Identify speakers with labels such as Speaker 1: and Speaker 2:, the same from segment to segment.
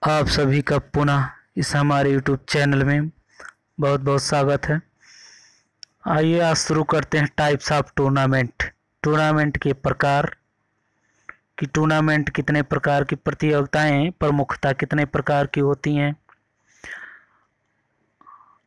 Speaker 1: आप सभी का पुनः इस हमारे YouTube चैनल में बहुत बहुत स्वागत है। आइए आज शुरू करते हैं टाइप्स ऑफ टूर्नामेंट के प्रकार कि टूर्नामेंट कितने प्रकार की प्रतियोगिताएं प्रमुखता कितने प्रकार की होती हैं,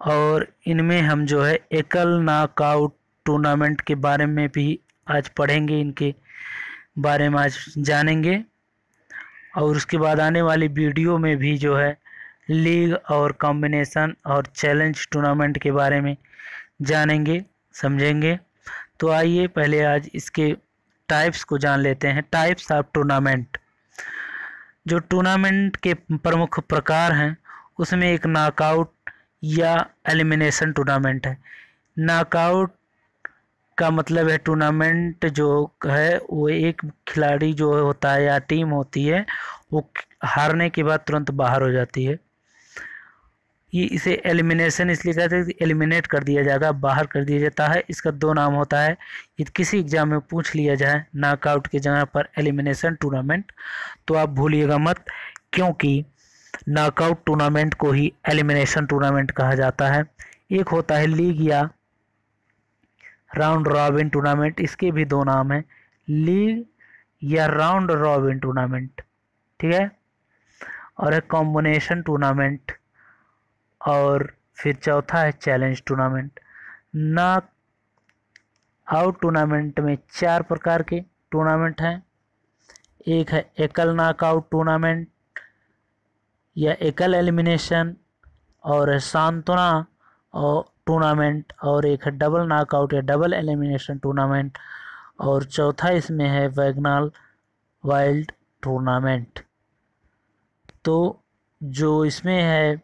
Speaker 1: और इनमें हम जो है एकल नॉकआउट टूर्नामेंट के बारे में भी आज पढ़ेंगे, इनके बारे में आज जानेंगे। और उसके बाद आने वाली वीडियो में भी जो है लीग और कॉम्बिनेशन और चैलेंज टूर्नामेंट के बारे में जानेंगे समझेंगे। तो आइए पहले आज इसके टाइप्स को जान लेते हैं। टाइप्स ऑफ टूर्नामेंट, जो टूर्नामेंट के प्रमुख प्रकार हैं उसमें एक नॉकआउट या एलिमिनेशन टूर्नामेंट है। नॉकआउट का मतलब है टूर्नामेंट जो है वो एक खिलाड़ी जो होता है या टीम होती है वो हारने के बाद तुरंत बाहर हो जाती है। ये इसे एलिमिनेशन इसलिए कहते हैं कि एलिमिनेट कर दिया जाएगा, बाहर कर दिया जाता है। इसका दो नाम होता है, ये किसी एग्जाम में पूछ लिया जाए नॉकआउट की जगह पर एलिमिनेशन टूर्नामेंट तो आप भूलिएगा मत, क्योंकि नॉकआउट टूर्नामेंट को ही एलिमिनेशन टूर्नामेंट कहा जाता है। एक होता है लीग या राउंड रॉबिन टूर्नामेंट, इसके भी दो नाम हैं, लीग या राउंड रॉबिन टूर्नामेंट, ठीक है। और है कॉम्बिनेशन टूर्नामेंट, और फिर चौथा है challenge tournament. Knock out tournament में चार प्रकार के टूर्नामेंट हैं। एक है एकल नॉकआउट टूर्नामेंट या एकल एलिमिनेशन, और है सांत्वना और टूर्नामेंट, और एक है डबल नॉकआउट या डबल एलिमिनेशन टूर्नामेंट, और चौथा इसमें है वैगनल वाइल्ड टूर्नामेंट। तो जो इसमें है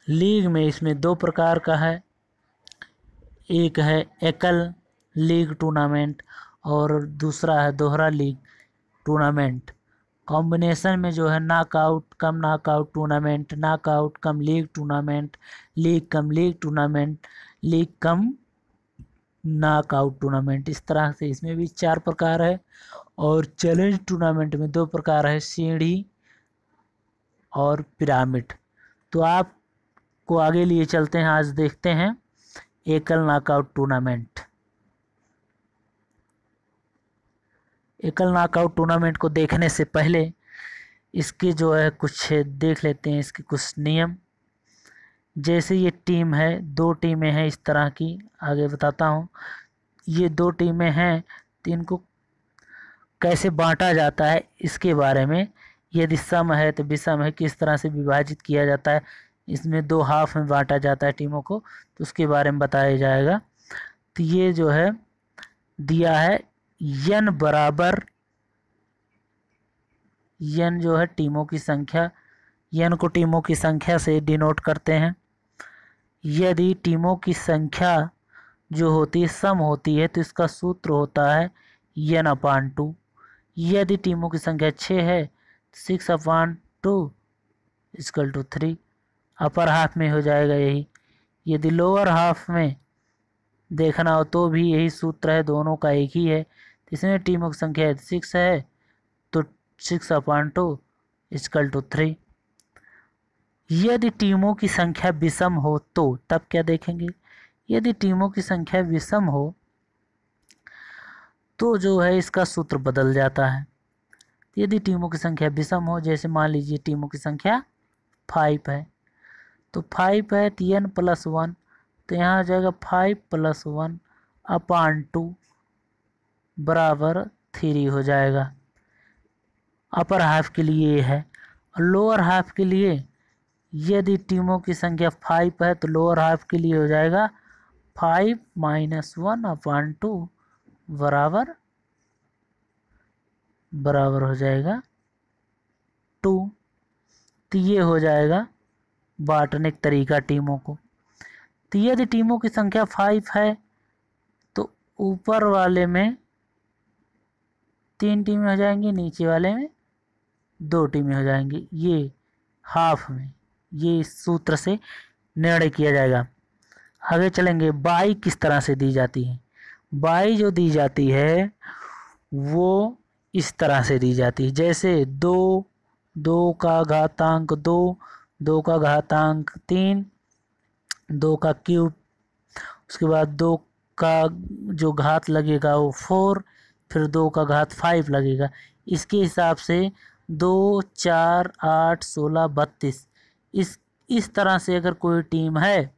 Speaker 1: लीग में, इसमें दो प्रकार का है, एक है एकल लीग टूर्नामेंट और दूसरा है दोहरा लीग टूर्नामेंट। कॉम्बिनेशन में जो है knockout cum knockout tournament, knockout cum league tournament, league cum league tournament, league cum knockout tournament, इस तरह से इसमें भी चार प्रकार है। और चैलेंज टूर्नामेंट में दो प्रकार है, सीढ़ी और पिरामिड। तो आपको आगे लिए चलते हैं, आज देखते हैं एकल नॉकआउट टूर्नामेंट। एकल नॉकआउट टूर्नामेंट को देखने से पहले इसके जो है कुछ देख लेते हैं, इसके कुछ नियम। जैसे ये टीम है, दो टीमें हैं इस तरह की, आगे बताता हूँ। ये दो टीमें हैं तो इनको कैसे बांटा जाता है इसके बारे में, यदि सम है तो विषम है, किस तरह से विभाजित किया जाता है, इसमें दो हाफ में बांटा जाता है टीमों को, तो उसके बारे में बताया जाएगा। तो ये जो है दिया है n बराबर, n जो है टीमों की संख्या, n को टीमों की संख्या से डिनोट करते हैं। यदि टीमों की संख्या जो होती है सम होती है तो इसका सूत्र होता है n/2। यदि टीमों की संख्या 6 है 6/2 = 3। अपर हाफ में हो जाएगा यही। यदि लोअर हाफ में देखना हो तो भी यही सूत्र है, दोनों का एक ही है। इसमें टीमों की संख्या 6 है तो 6/2 = 3। यदि टीमों की संख्या विषम हो तो तब क्या देखेंगे। यदि टीमों की संख्या विषम हो तो जो है इसका सूत्र बदल जाता है। यदि टीमों की संख्या विषम हो, जैसे मान लीजिए टीमों की संख्या 5 है तो 5 है तो n+1, तो यहाँ आ जाएगा 5+1/2 बराबर 3 हो जाएगा। अपर हाफ के लिए ये है। और लोअर हाफ के लिए यदि टीमों की संख्या 5 है तो लोअर हाफ के लिए हो जाएगा 5 - 1/2 बराबर हो जाएगा 2। तो ये हो जाएगा बांटने का तरीका टीमों को। तो यदि टीमों की संख्या 5 है तो ऊपर वाले में 3 टीमें हो जाएंगी, नीचे वाले में 2 टीमें हो जाएंगी, ये हाफ में। ये इस सूत्र से निर्णय किया जाएगा। आगे चलेंगे, बाई किस तरह से दी जाती है। बाई जो दी जाती है वो इस तरह से दी जाती है, जैसे 2, 2 का घातांक 2, 2 का घातांक 3, 2 का क्यूब, उसके बाद 2 का जो घात लगेगा वो 4, फिर 2 का घात 5 लगेगा। इसके हिसाब से 2, 4, 8, 16, 32 इस तरह से अगर कोई टीम है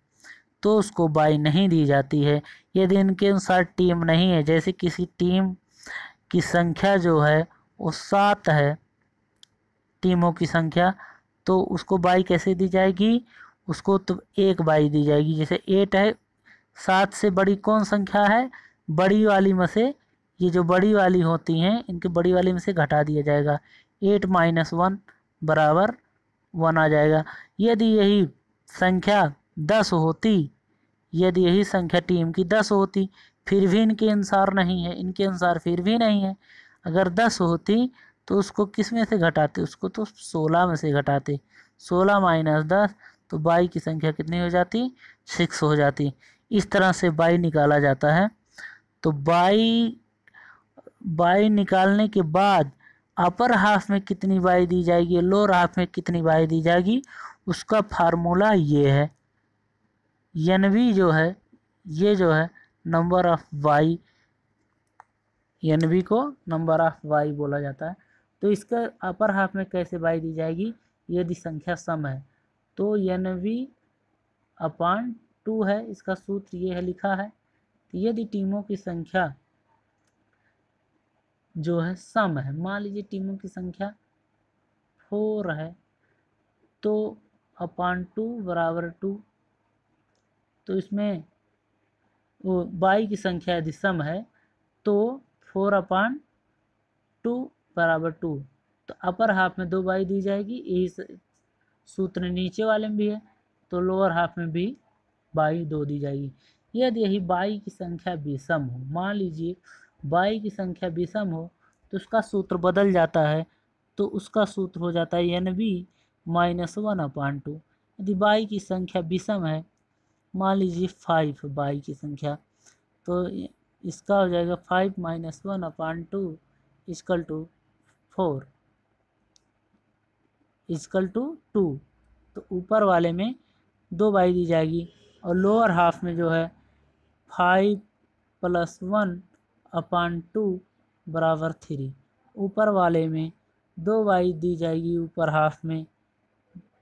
Speaker 1: तो उसको बाई नहीं दी जाती है। यदि इनके अनुसार टीम नहीं है, जैसे किसी टीम की संख्या जो है वो 7 है, टीमों की संख्या, तो उसको बाई कैसे दी जाएगी? उसको तो 1 बाई दी जाएगी। जैसे 8 है, 7 से बड़ी कौन संख्या है? बड़ी वाली में से, ये जो बड़ी वाली होती हैं इनके बड़ी वाली में से घटा दिया जाएगा। 8 - 1 बराबर 1 आ जाएगा। यदि यही संख्या 10 होती, यदि यही संख्या टीम की 10 होती, फिर भी इनके अनुसार नहीं है, इनके अनुसार फिर भी नहीं है, अगर 10 होती तो उसको किस में से घटाते? उसको तो 16 में से घटाते। 16 - 10 तो बाई की संख्या कितनी हो जाती? 6 हो जाती। इस तरह से बाई निकाला जाता है। तो बाई निकालने के बाद अपर हाफ में कितनी बाई दी जाएगी, लोअर हाफ में कितनी बाई दी जाएगी, उसका फार्मूला ये है। एनवी जो है, ये जो है नंबर ऑफ वाई, एनवी को नंबर ऑफ वाई बोला जाता है। तो इसका अपर हाफ में कैसे बाई दी जाएगी? यदि संख्या सम है तो एनवी अपॉन 2 है, इसका सूत्र ये है लिखा है। तो यदि टीमों की संख्या जो है सम है, मान लीजिए टीमों की संख्या 4 है, तो अपॉन 2 बराबर 2, तो इसमें वो बाई की संख्या यदि सम है तो 4/2 बराबर 2, तो अपर हाफ में 2 बाई दी जाएगी। यही सूत्र नीचे वाले में भी है, तो लोअर हाफ में भी बाई 2 दी जाएगी। यदि यही बाई की संख्या विषम हो, मान लीजिए बाई की संख्या विषम हो, तो उसका सूत्र बदल जाता है। तो उसका सूत्र हो जाता है NB - 1/2। यदि बाई की संख्या विषम है, मान लीजिए 5 बाई की संख्या, तो इसका हो जाएगा 5 - 1/2 इक्वल टू 4 इक्वल टू 2। तो ऊपर वाले में 2 बाई दी जाएगी और लोअर हाफ में जो है 5 + 1/2 बराबर 3। ऊपर वाले में 2 बाई दी जाएगी, ऊपर हाफ में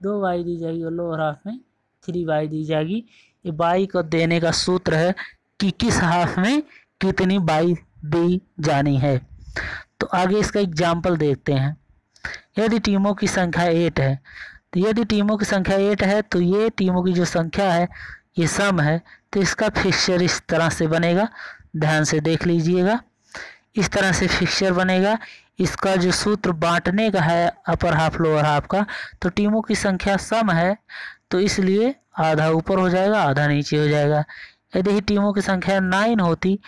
Speaker 1: 2 बाई दी जाएगी और लोअर हाफ में 3 बाई दी जाएगी। ये बाई को देने का सूत्र है कि किस हाफ में कितनी बाई दी जानी है। तो आगे इसका एग्जाम्पल देखते हैं। यदि टीमों की संख्या 8 है, तो यदि टीमों की संख्या 8 है तो ये टीमों की जो संख्या है ये सम है, तो इसका फिक्सचर इस तरह से बनेगा, ध्यान से देख लीजिएगा। इस तरह से फिक्सचर बनेगा। इसका जो सूत्र बांटने का है अपर हाफ लोअर हाफ का, तो टीमों की संख्या सम है तो इसलिए आधा ऊपर हो जाएगा, आधा नीचे हो जाएगा। यदि ही टीमों की संख्या 9 होती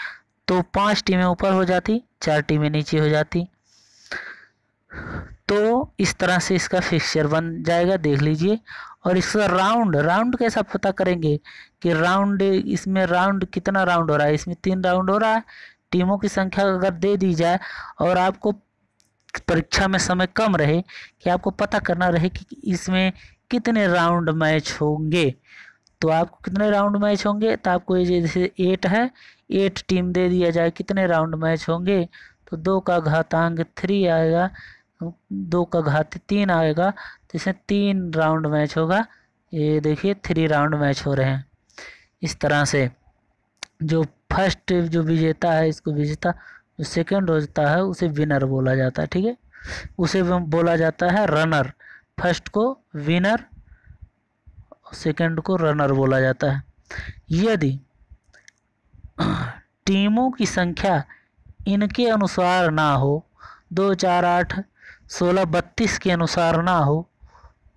Speaker 1: तो 5 टीमें ऊपर हो जाती, 4 टीमें नीचे हो जाती। तो इस तरह से इसका फिक्सचर बन जाएगा, देख लीजिए। और इसका राउंड कैसा पता करेंगे कि राउंड, इसमें राउंड कितना राउंड हो रहा है? इसमें 3 राउंड हो रहा है। टीमों की संख्या अगर दे दी जाए और आपको परीक्षा में समय कम रहे कि आपको पता करना रहे कि इसमें कितने राउंड मैच होंगे, तो आपको कितने राउंड मैच होंगे, तो आपको ये जैसे 8 है, 8 टीम दे दिया जाए कितने राउंड मैच होंगे, तो 2 का घातांक 3 आएगा, 2 का घात 3 आएगा, तो इसमें 3 राउंड मैच होगा। ये देखिए 3 राउंड मैच हो रहे हैं। इस तरह से जो फर्स्ट जो विजेता है इसको विजेता, जो सेकंड होता है उसे विनर बोला जाता है, ठीक है। उसे बोला जाता है रनर। फर्स्ट को विनर, सेकंड को रनर बोला जाता है। यदि टीमों की संख्या इनके अनुसार ना हो, 2, 4, 8, 16, 32 के अनुसार ना हो,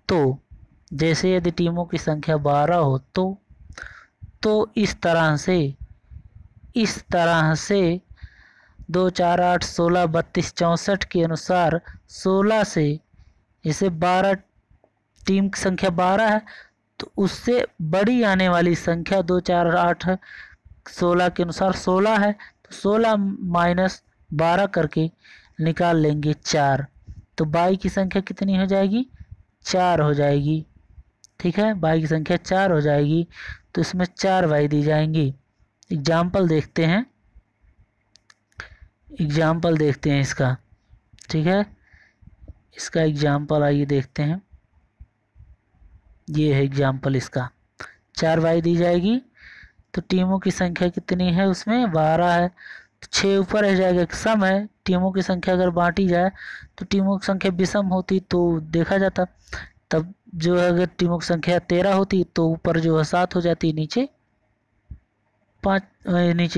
Speaker 1: तो जैसे यदि टीमों की संख्या 12 हो तो इस तरह से 2, 4, 8, 16, 32, 64 के अनुसार 16 से, जैसे 12 टीम की संख्या 12 है तो उससे बड़ी आने वाली संख्या 2, 4, 8, 16 के अनुसार 16 है, तो 16 - 12 करके निकाल लेंगे 4, तो बाई की संख्या कितनी हो जाएगी? 4 हो जाएगी। ठीक है, बाई की संख्या 4 हो जाएगी, तो इसमें 4 बाई दी जाएंगी। एग्जाम्पल देखते हैं, इसका। ठीक है, इसका एग्जाम्पल आइए देखते हैं। ये है एग्जाम्पल इसका। 4 बाई दी जाएगी, तो टीमों की संख्या कितनी है? उसमें 12 है, तो 6 ऊपर रह जाएगा। सम है, टीमों की संख्या अगर बांटी जाए तो टीमों की संख्या विषम होती तो देखा जाता, तब जो है अगर टीमों की संख्या 13 होती तो ऊपर जो है 7 हो जाती, नीचे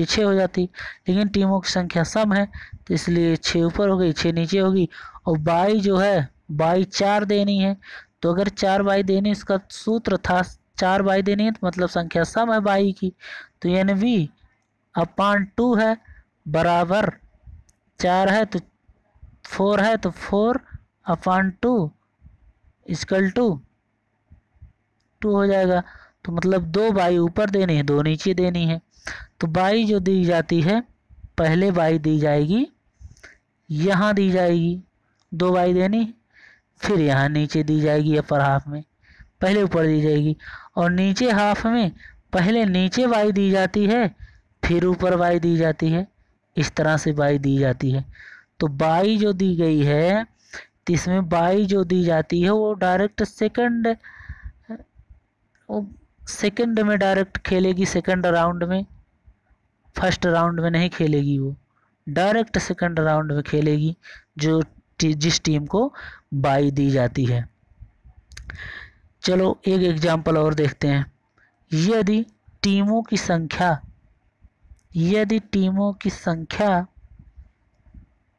Speaker 1: 6 हो जाती। लेकिन टीमों की संख्या सम है, तो इसलिए 6 ऊपर हो गई, 6 नीचे होगी। और बाई जो है, बाई 4 देनी है, तो अगर 4 बाई देनी, इसका सूत्र था 4 बाई देनी है, तो मतलब संख्या सम है बाई की, तो यानी v/2 है बराबर 4 है तो 4 है, तो 4/2 इक्वल टू 2 हो जाएगा। तो मतलब 2 बाई ऊपर देनी है, 2 नीचे देनी है। तो बाई जो दी जाती है, पहले बाई दी जाएगी, यहाँ दी जाएगी 2 बाई देनी, फिर यहाँ नीचे दी जाएगी अपर हाफ में, पहले ऊपर दी जाएगी। और नीचे हाफ में पहले नीचे बाई दी जाती है, फिर ऊपर बाई दी जाती है। इस तरह से बाई दी जाती है। तो बाई जो दी गई है, तो इसमें बाई जो दी जाती है वो डायरेक्ट सेकंड में डायरेक्ट खेलेगी, सेकंड राउंड में, फर्स्ट राउंड में नहीं खेलेगी, वो डायरेक्ट सेकंड राउंड में खेलेगी जिस टीम को बाई दी जाती है। चलो एक एग्जांपल और देखते हैं। यदि टीमों की संख्या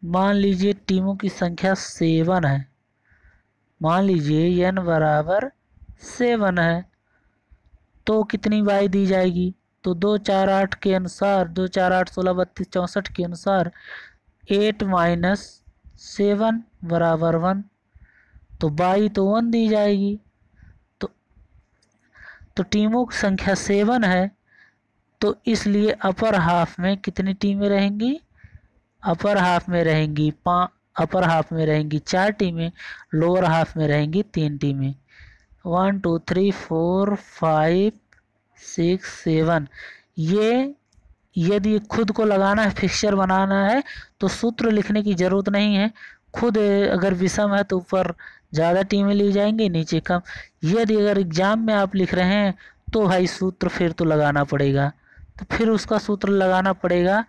Speaker 1: मान लीजिए टीमों की संख्या 7 है, मान लीजिए n बराबर 7 है, तो कितनी बाई दी जाएगी? तो 2 4 8 के अनुसार, 2 4 8 16 32 64 के अनुसार 8 - 7 बराबर 1, तो बाई तो 1 दी जाएगी। तो टीमों की संख्या 7 है, तो इसलिए अपर हाफ में कितनी टीमें रहेंगी? अपर हाफ में रहेंगी 4 टीमें, लोअर हाफ में रहेंगी 3 टीमें। 1 2 3 4 5 6 7। ये यदि खुद को लगाना है, फिक्सचर बनाना है, तो सूत्र लिखने की ज़रूरत नहीं है। खुद अगर विषम है तो ऊपर ज़्यादा टीमें ली जाएंगी, नीचे कम। यदि अगर एग्जाम में आप लिख रहे हैं तो भाई सूत्र फिर तो लगाना पड़ेगा, तो फिर उसका सूत्र लगाना पड़ेगा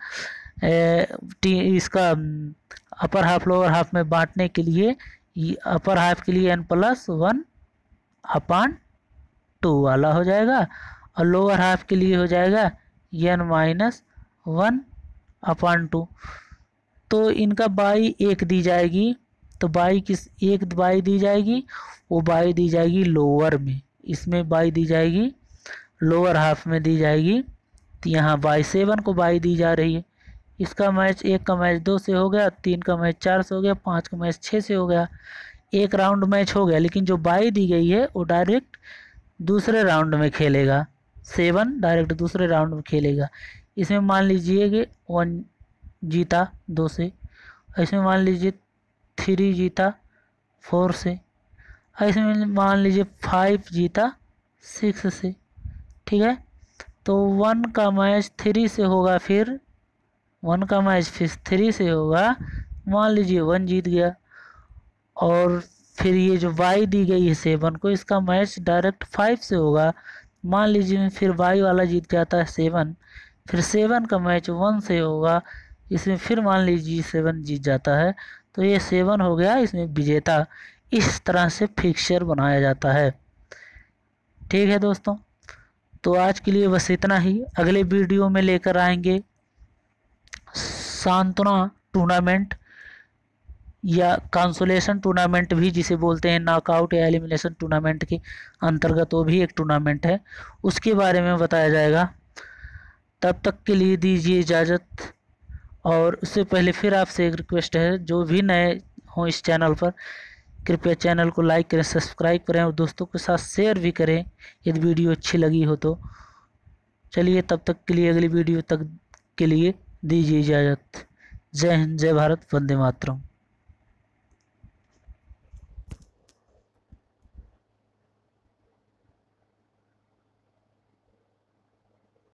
Speaker 1: इसका अपर हाफ लोअर हाफ में बांटने के लिए। अपर हाफ के लिए n+1/2 वाला हो जाएगा, और लोअर हाफ के लिए हो जाएगा n-1/2। तो इनका बाई 1 दी जाएगी, तो बाई एक बाई दी जाएगी, वो बाई दी जाएगी लोअर में, इसमें बाई दी जाएगी लोअर हाफ में दी जाएगी। तो यहाँ बाई 7 को बाई दी जा रही है। इसका मैच 1 का मैच 2 से हो गया, 3 का मैच 4 से हो गया, 5 का मैच 6 से हो गया, 1 राउंड मैच हो गया। लेकिन जो बाई दी गई है वो डायरेक्ट दूसरे राउंड में खेलेगा, 7 डायरेक्ट दूसरे राउंड में खेलेगा। इसमें मान लीजिए कि 1 जीता 2 से, इसमें मान लीजिए 3 जीता 4 से, इसमें मान लीजिए 5 जीता 6 से। ठीक है, तो 1 का मैच 3 से होगा, फिर 1 का मैच फिर 3 से होगा, मान लीजिए 1 जीत गया। और फिर ये जो बाई दी गई है 7 को, इसका मैच डायरेक्ट 5 से होगा, मान लीजिए फिर बाई वाला जीत जाता है 7, फिर 7 का मैच 1 से होगा, इसमें फिर मान लीजिए 7 जीत जाता है, तो ये 7 हो गया इसमें विजेता। इस तरह से फिक्सचर बनाया जाता है। ठीक है दोस्तों, तो आज के लिए बस इतना ही। अगले वीडियो में लेकर आएंगे सांत्वना टूर्नामेंट या कंसोलेशन टूर्नामेंट भी जिसे बोलते हैं, नॉकआउट या एलिमिनेशन टूर्नामेंट के अंतर्गत वो भी एक टूर्नामेंट है, उसके बारे में बताया जाएगा। तब तक के लिए दीजिए इजाज़त। और उससे पहले फिर आपसे एक रिक्वेस्ट है, जो भी नए हों इस चैनल पर, कृपया चैनल को लाइक करें, सब्सक्राइब करें और दोस्तों के साथ शेयर भी करें यदि वीडियो अच्छी लगी हो तो। चलिए तब तक के लिए, अगली वीडियो तक के लिए दीजिए इजाज़त। जय हिंद, जय भारत, वंदे मातरम।